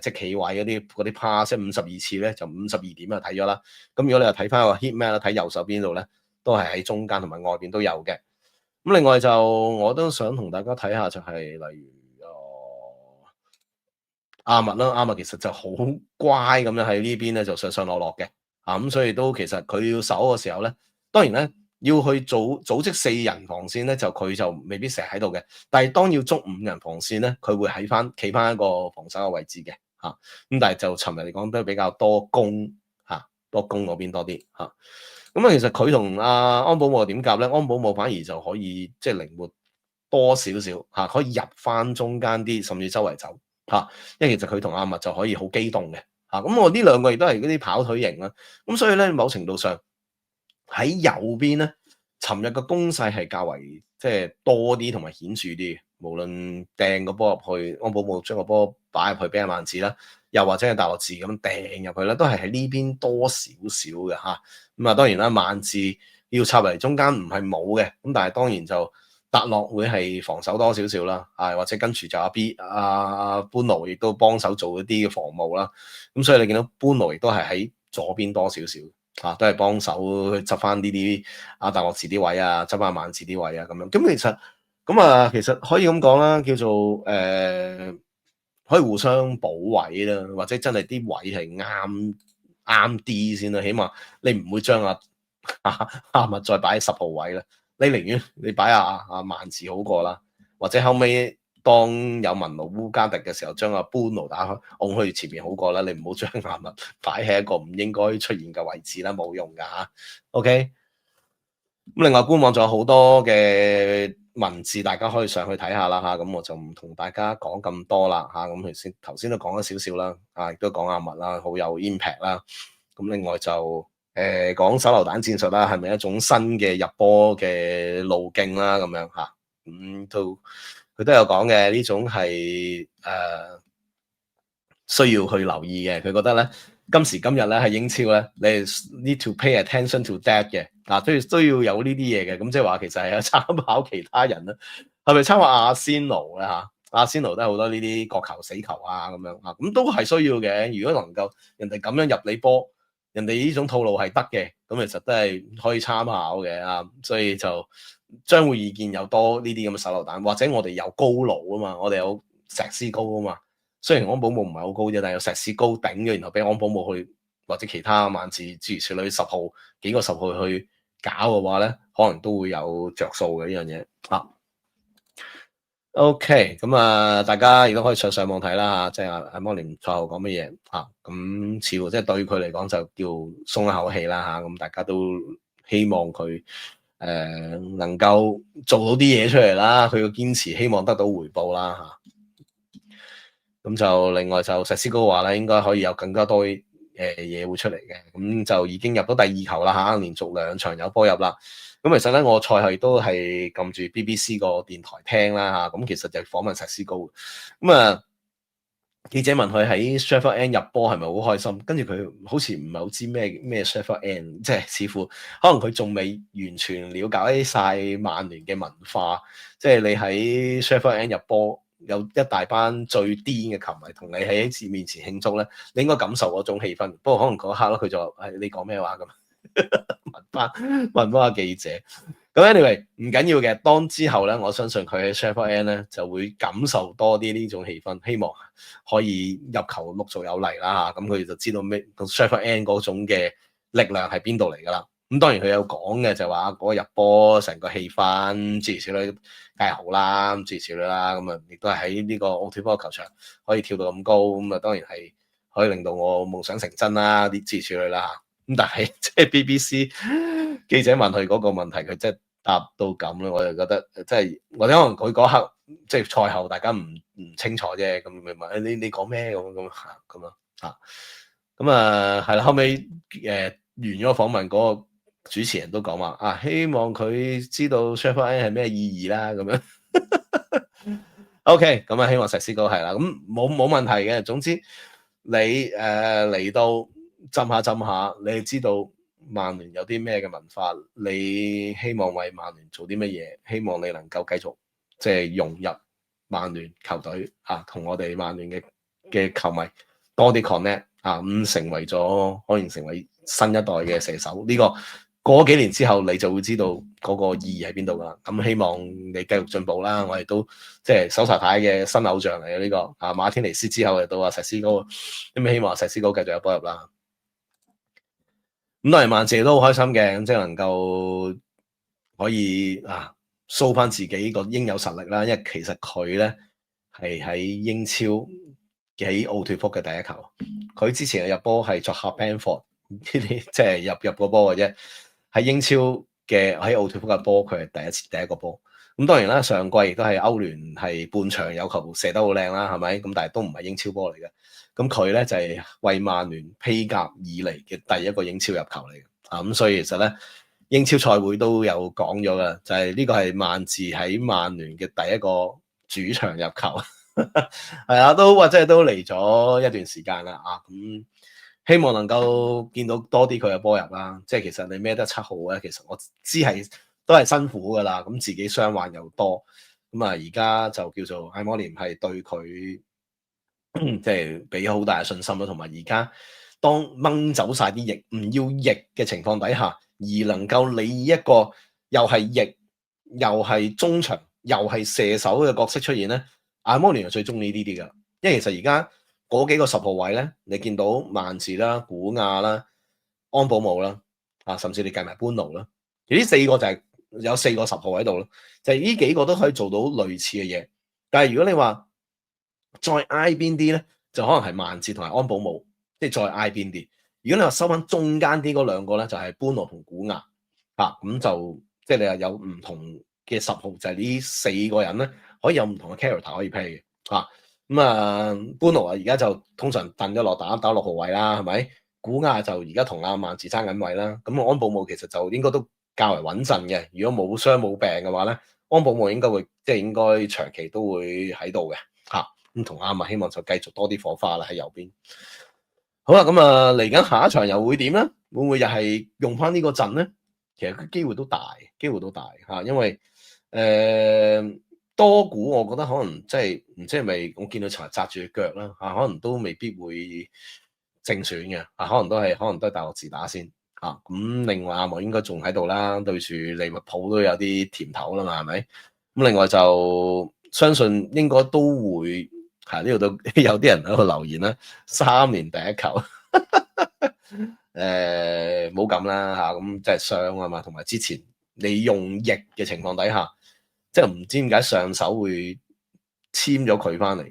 即係企位嗰啲 pass 52次咧就52點啊睇咗啦。咁如果你又睇翻個 heat map 啦，睇右手邊度咧都係喺中間同埋外邊都有嘅。咁另外就我都想同大家睇下就係例如阿麥啦，阿麥其實就好乖咁樣喺呢邊咧就上上落落嘅，咁所以都其實佢要守嘅時候咧，當然咧要去組織4人防線咧，就佢就未必成日喺度嘅，但係當要捉5人防線咧，佢會企翻一個防守嘅位置嘅嚇，咁但係就尋日嚟講都比較多攻嚇，多攻嗰邊多啲嚇，咁其實佢同阿安保姆點夾咧？安保姆反而就可以即係靈活多少少嚇，可以入翻中間啲，甚至周圍走。因為其實佢同阿麥就可以好機動嘅咁我呢兩個亦都係嗰啲跑腿型啦，咁所以咧某程度上喺右邊咧，尋日嘅攻勢係較為即係多啲同埋顯著啲，無論掟個波入去，安保姆將個波擺入去俾阿萬字啦，又或者係大樂字咁掟入去啦，都係喺呢邊多少少嘅嚇。咁啊當然啦，萬字要插嚟中間唔係冇嘅，咁但係當然就達洛會係防守多少少啦，或者跟住就阿班奴亦都幫手做一啲嘅防務啦。咁所以你見到班奴亦都係喺左邊多少少都係幫手執翻呢啲達洛治啲位啊，執翻萬字啲位啊咁樣。咁其實可以咁講啦，叫做可以互相補位啦，或者真係啲位係啱啲先啦。起碼你唔會將阿麥再擺喺10號位啦。你寧願你擺阿萬字好過啦，或者後尾當有文奴烏加迪嘅時候，將阿班奴打開，按去前面好過啦。你唔好將阿麥擺喺一個唔應該出現嘅位置啦，冇用噶嚇。OK，咁另外官網仲有好多嘅文字，大家可以上去睇下啦嚇。咁我就唔同大家講咁多啦嚇。咁頭先都講咗少少啦，亦都講阿麥啦，好有 impact 啦。咁另外就講手榴彈戰術啦，係咪一種新嘅入波嘅路徑啦？咁樣嚇，佢都有講嘅，呢種係需要去留意嘅。佢覺得咧，今時今日咧喺英超咧，你 need to pay attention to that 嘅，都要有呢啲嘢嘅。咁即係話其實係有參考其他人啦，係咪參考阿仙奴咧嚇？阿仙奴都係好多呢啲角球死球啊咁樣嚇，咁都係需要嘅。如果能夠人哋咁樣入你波，人哋呢種套路係得嘅，咁其實都係可以參考嘅所以就將會意見有多呢啲咁嘅手榴彈，或者我哋有高爐啊嘛，我哋有石屎高啊嘛。雖然安保姆唔係好高啫，但係有石屎高頂嘅，然後俾安保姆去或者其他萬字諸如此類10號幾個10號去搞嘅話咧，可能都會有着數嘅呢樣嘢OK，咁大家亦都可以上網睇啦，即係阿摩連賽後講乜嘢咁似乎即係對佢嚟講就叫鬆一口氣啦咁大家都希望佢能夠做到啲嘢出嚟啦，佢嘅堅持希望得到回報啦咁就另外就石斯高話咧，應該可以有更加多嘢會出嚟嘅，咁就已經入到第2球啦連續2場有波入啦。咁其實咧，我賽後都係撳住 BBC 個電台聽啦咁其實就訪問石斯高咁記者問佢喺 Sheffield N 入波係咪好開心，跟住佢好似唔係好知咩 Sheffield N，即係似乎可能佢仲未完全了解晒曼聯嘅文化，即係你喺 Sheffield N 入波有一大班最癲嘅球迷同你喺面前慶祝咧，你應該感受嗰種氣氛。不過可能嗰刻咯，佢就話：你講咩話咁？問翻個記者。咁 anyway 唔緊要嘅，當之後咧，我相信佢喺 Sheffield N 咧就會感受多啲呢種氣氛，希望可以入球陸續有嚟啦嚇，咁佢就知道咩 Sheffield N 嗰種嘅力量係邊度嚟噶啦。咁當然佢有講嘅就話嗰個入波成個氣氛諸如此類，梗係好啦，諸如此類啦。咁啊，亦都係喺呢個奧脫福球場可以跳到咁高，咁啊當然係可以令到我夢想成真啦，啲諸如此類啦嚇。咁但係即係 BBC 記者問佢嗰個問題，佢即係答到咁咧，我就覺得即係或者可能佢嗰刻即係賽後大家唔清楚啫，咁咪問你講咩咁咯嚇，咁啊係啦，後尾完咗訪問，嗰個主持人都講話啊，希望佢知道 Sheffield N 係咩意義啦咁樣。OK，咁啊希望石獅哥係啦，咁冇問題嘅。總之你嚟到浸下，你知道曼聯有啲咩嘅文化，你希望為曼聯做啲乜嘢，希望你能夠繼續即係融入曼聯球隊啊，同我哋曼聯嘅球迷多啲 connect 啊，咁成為咗可能成為新一代嘅射手。呢個過幾年之後，你就會知道嗰個意義喺邊度噶啦。咁希望你繼續進步啦。我哋都即係手查太嘅新偶像嚟嘅呢個啊，馬天尼斯之後就到阿石獅哥，咁希望石獅哥繼續有波入啦。咁當然曼謝都好開心嘅，咁即係能夠可以show 翻自己個應有實力啦。因為其實佢咧係喺英超喺奧脫福嘅第一球，佢之前嘅入波係作客 Brentford 呢啲即係入個波嘅啫。喺英超嘅喺奧脫福嘅波，佢係第一個波。咁當然啦，上季亦都係歐聯係半場有球射得好靚啦，係咪？咁但係都唔係英超波嚟嘅。咁佢咧就係為曼聯披甲以嚟嘅第一個英超入球嚟嘅。咁所以其實咧英超賽會都有講咗嘅，就係呢個係曼治喺曼聯嘅第一個主場入球。係啊，都或者都嚟咗一段時間啦。咁希望能夠見到多啲佢嘅波入啦，即係其實你孭得7號咧，其實我知係都係辛苦噶啦，咁自己傷患又多，咁而家就叫做艾摩廉係對佢即係俾好大嘅信心啦，同埋而家當掹走晒啲翼，唔要翼嘅情況底下，而能夠你以一個又係翼又係中場又係射手嘅角色出現咧，艾摩廉係最中意呢啲噶，因為其實而家嗰幾個10號位咧，你見到曼治啦、古亞啦、安保姆啦，甚至你計埋班奴啦，呢4個就係有4個10號喺度咯，就係呢幾個都可以做到類似嘅嘢。但係如果你話再挨邊啲咧，就可能係曼治同埋安保姆，即係再挨邊啲。如果你話收翻中間啲嗰兩個咧，就係班奴同古亞，咁就即係你話有唔同嘅10號，就係呢4個人咧，可以有唔同嘅 character 可以 play 嘅。班奴而家就通常燉咗落打6號位啦，係咪？古亞就而家同阿曼治爭緊位啦。咁安保姆其實就應該都較為穩陣嘅。如果冇傷冇病嘅話咧，安保姆應該會即係應該長期都會喺度嘅。咁同阿麥希望就繼續多啲火花啦喺右邊。好啦，咁嚟緊下一場又會點咧？會唔會又係用翻呢個陣咧？其實機會都大因為多股，我覺得可能即係唔知係咪我見到查紮住腳啦，可能都未必會正選嘅，可能都係大學自打先咁另外阿莫應該仲喺度啦，對住利物浦都有啲甜頭啦嘛，係咪？咁另外就相信應該都會呢度都有啲人喺度留言啦，3年第一球，冇咁啦咁即係傷啊嘛，同埋之前你用翼嘅情況底下。即係唔知點解上手會簽咗佢翻嚟，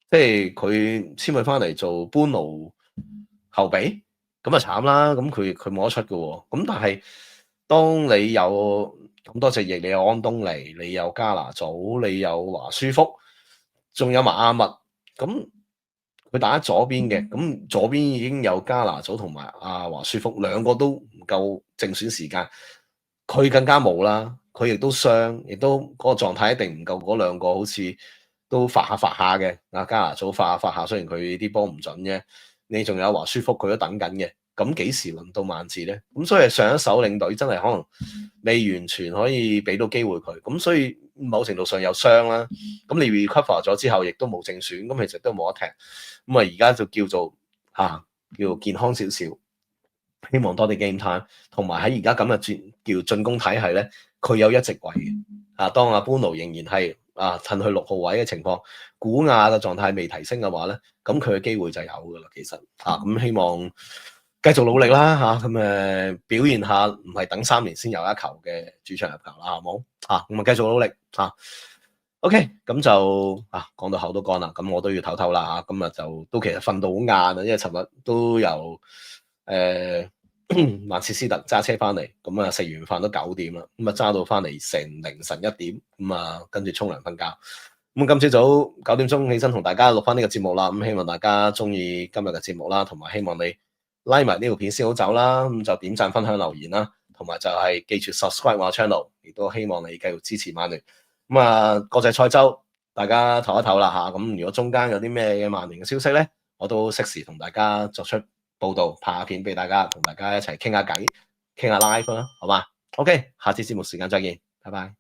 即係佢簽佢翻嚟做班奴後備，咁啊慘啦！咁佢冇得出嘅喎。咁但係當你有咁多隻翼，你有安東尼，你有加拿祖，你有華舒福，仲有馬阿密，咁佢打左邊嘅，咁左邊已經有加拿祖同埋阿華舒福，兩個都唔夠正選時間，佢更加冇啦。佢亦都傷，亦都嗰個狀態一定唔夠嗰兩個好似都發下嘅，加拿祖發下，雖然佢啲波唔準啫，你仲有華舒福佢都等緊嘅，咁幾時輪到曼治咧？咁所以上一手領隊真係可能未完全可以俾到機會佢，咁所以某程度上有傷啦，咁你 recover 咗之後亦都冇正選，咁其實都冇得踢，咁啊而家就叫做叫健康少少。希望多啲 game time，同埋喺而家咁嘅叫進攻體系咧，佢有一席位嘅。當阿 Bruno 仍然係褪去6號位嘅情況，古亞嘅狀態未提升嘅話咧，咁佢嘅機會就有㗎啦。其實咁希望繼續努力啦咁表現下，唔係等3年先有一球嘅主場入球啦，好冇咁繼續努力OK，咁就講到口都乾啦，咁我都要唞唞啦今日就都其實瞓到好晏啊，因為尋日都由曼徹斯特揸車翻嚟，咁食完飯都9點啦，咁揸到翻嚟成凌晨1點，咁跟住沖涼瞓覺。咁今朝早9點鐘起身同大家錄翻呢個節目啦，咁希望大家中意今日嘅節目啦，同埋希望你拉埋呢條片先好走啦，咁就點讚、分享、留言啦，同埋就係記住 subscribe 我 channel， 亦都希望你繼續支持曼聯。咁國際賽周大家唞一唞啦咁如果中間有啲咩嘅曼聯嘅消息咧，我都適時同大家作出報道，拍下片俾大家，同大家一齊傾下偈，傾下 live 啦，好嘛？OK，下次節目時間再見，拜拜。